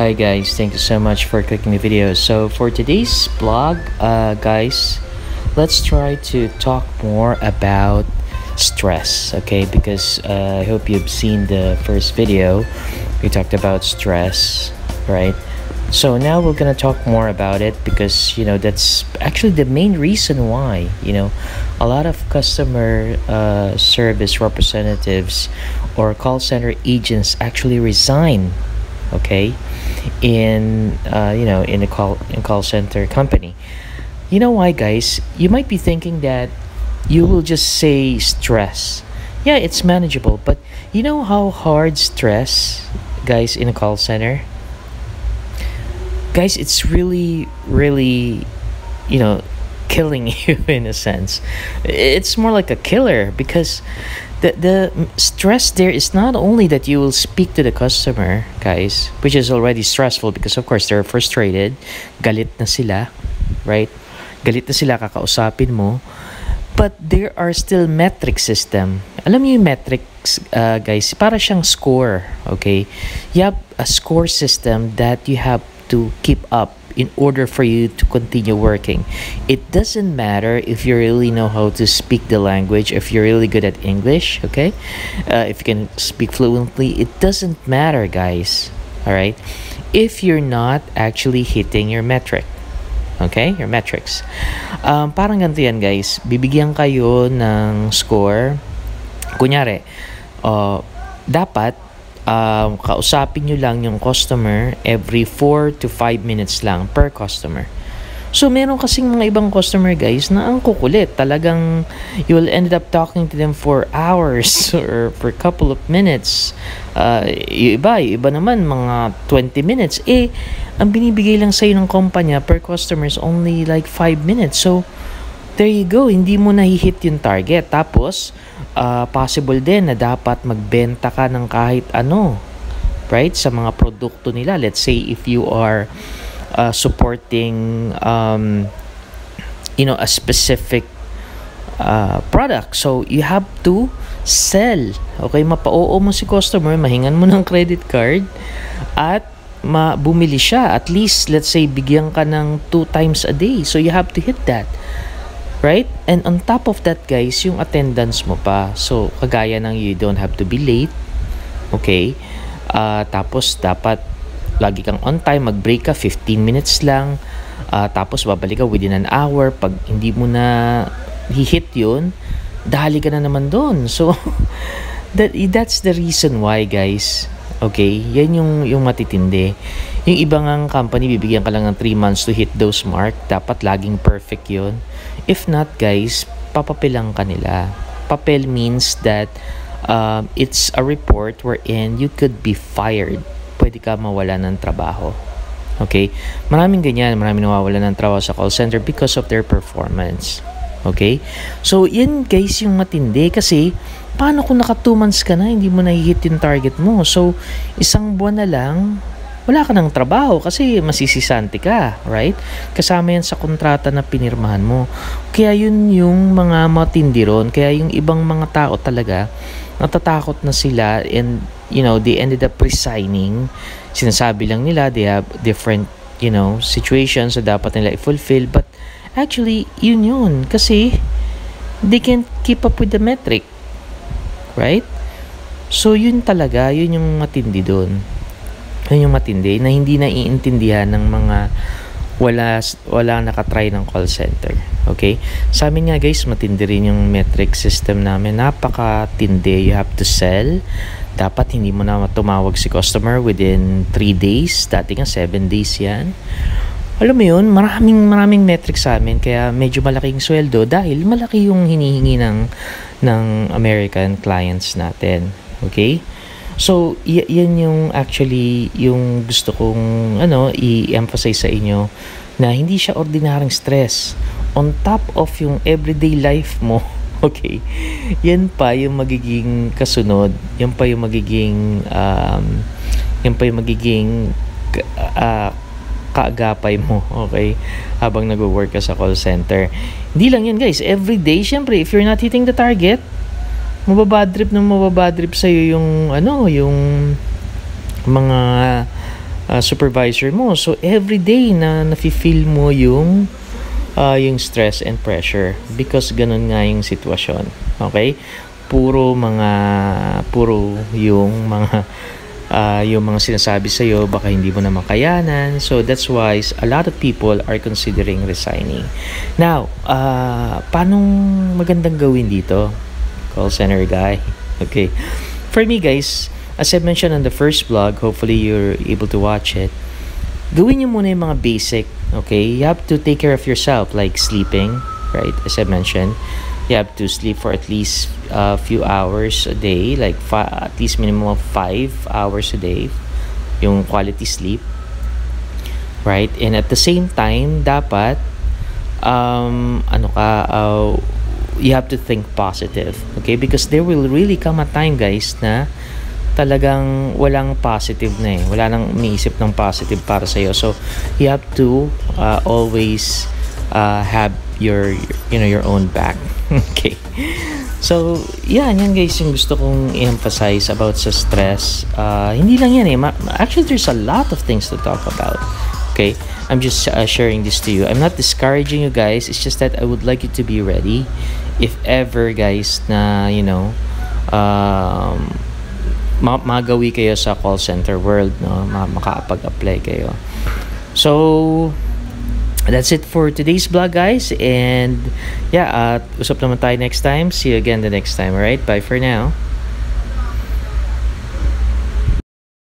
Hi guys, thank you so much for clicking the video. So for today's blog, guys, let's try to talk more about stress, okay? Because I hope you've seen the first video. We talked about stress, right? So now we're gonna talk more about it because that's actually the main reason why a lot of customer service representatives or call center agents actually resign, okay, in in a call center company. You know why, guys? You might be thinking that you will just say stress. Yeah, it's manageable, but you know how hard stress, guys, in a call center? Guys, it's really killing you in a sense. It's more like a killer because the stress there is not only that you will speak to the customer, guys, which is already stressful because of course they're frustrated, galit na sila, right? Galit na sila, kakausapin mo. But there are still metric system. Alam niyo yung metrics, guys, para siyang score, okay? You have a score system that you have to keep up in order for you to continue working. It doesn't matter if you really know how to speak the language, if you're really good at English, okay? If you can speak fluently, it doesn't matter, guys. All right? If you're not actually hitting your metric. Okay? Your metrics. Parang ganito yan, guys. Bibigyan kayo ng score. Kunyari, dapat kausapin nyo lang yung customer every 4 to 5 minutes lang per customer. So, meron kasing mga ibang customer, guys, na ang kukulit. Talagang you will end up talking to them for hours or for a couple of minutes. Yung iba naman, mga 20 minutes. Ang binibigay lang sa'yo ng kumpanya per customer is only like 5 minutes. So, there you go. Hindi mo nahihit yung target. Tapos, possible din na dapat magbenta ka ng kahit ano, right? Sa mga produkto nila. Let's say if you are supporting a specific product, so you have to sell, okay? Mapa-oo mo si customer, mahingan mo ng credit card at bumili siya. At least, let's say, bigyan ka ng 2 times a day. So you have to hit that. Right? And on top of that, guys, yung attendance mo pa. So, kagaya ng you don't have to be late. Okay? Tapos, dapat lagi kang on time. Mag-break ka, 15 minutes lang. Tapos, babalik ka within an hour. Pag hindi mo na hihit yun, dali ka na naman doon. So, that's the reason why, guys. Okay? Yan yung matitindi. Yung ibang company, bibigyan ka lang ng 3 months to hit those mark. Dapat laging perfect yun. If not, guys, papapilang ka nila. Papel means that it's a report wherein you could be fired. Pwede ka mawala ng trabaho. Okay? Maraming ganyan. Maraming nawawala ng trabaho sa call center because of their performance. Okay? So, yan, guys, yung matindi. Kasi, paano kung naka 2 months ka na, hindi mo na-hit yung target mo? So, 1 buwan na lang, wala ka ng trabaho kasi masisisante ka, right? Kasama yan sa kontrata na pinirmahan mo. Kaya yun yung mga matindi ron. Kaya yung ibang mga tao talaga, natatakot na sila and, they ended up resigning. Sinasabi lang nila, they have different, situations na dapat nila i-fulfill. But actually, yun. Kasi, they can't keep up with the metric. Right? So, yun talaga, yun yung matindi doon. Yun yung matindi na hindi naiintindihan ng mga wala nakatry ng call center. Okay? Sa amin nga, guys, matindi rin yung metric system namin. Napakatindi. You have to sell. Dapat hindi mo na tumawag si customer within 3 days. Dati nga 7 days yan. Alam mo yun, maraming metrics sa amin. Kaya medyo malaking sweldo dahil malaki yung hinihingi ng American clients natin. Okay? So, yan yung actually yung gusto kong i-emphasize sa inyo na hindi siya ordinaryong stress. On top of yung everyday life mo, okay, yan pa yung magiging kasunod, yan pa yung magiging kaagapay mo, okay, habang nag-work ka sa call center. Hindi lang yan, guys. Everyday, syempre, if you're not hitting the target, mababadrip sa'yo yung yung mga supervisor mo. So every day na nafi-feel mo yung stress and pressure because ganun nga yung sitwasyon. Okay? Puro yung mga sinasabi sa iyo baka hindi mo na makayanan. So that's why a lot of people are considering resigning. Now, paano magandang gawin dito? Call center guy. Okay. For me guys, as I mentioned on the first vlog, hopefully you're able to watch it. Gawin niyo muna yung mga basic, okay? You have to take care of yourself, like sleeping, right? As I mentioned, you have to sleep for at least a few hours a day, like at least minimum of 5 hours a day, yung quality sleep, right? And at the same time, dapat, you have to think positive, okay? Because there will really come a time, guys, na talagang walang positive na eh. Wala nang umiisip ng positive para sa'yo. So, you have to always have your own back. Okay. So, yan guys yung gusto kong i-emphasize about sa stress. Hindi lang yan eh. Actually, there's a lot of things to talk about. Okay? I'm just sharing this to you. I'm not discouraging you guys. It's just that I would like you to be ready. If ever, guys, na, magawi kayo sa call center world, no? Makapag-apply kayo. So, that's it for today's vlog, guys. And, yeah, usap naman tayo next time. See you again the next time, alright? Bye for now.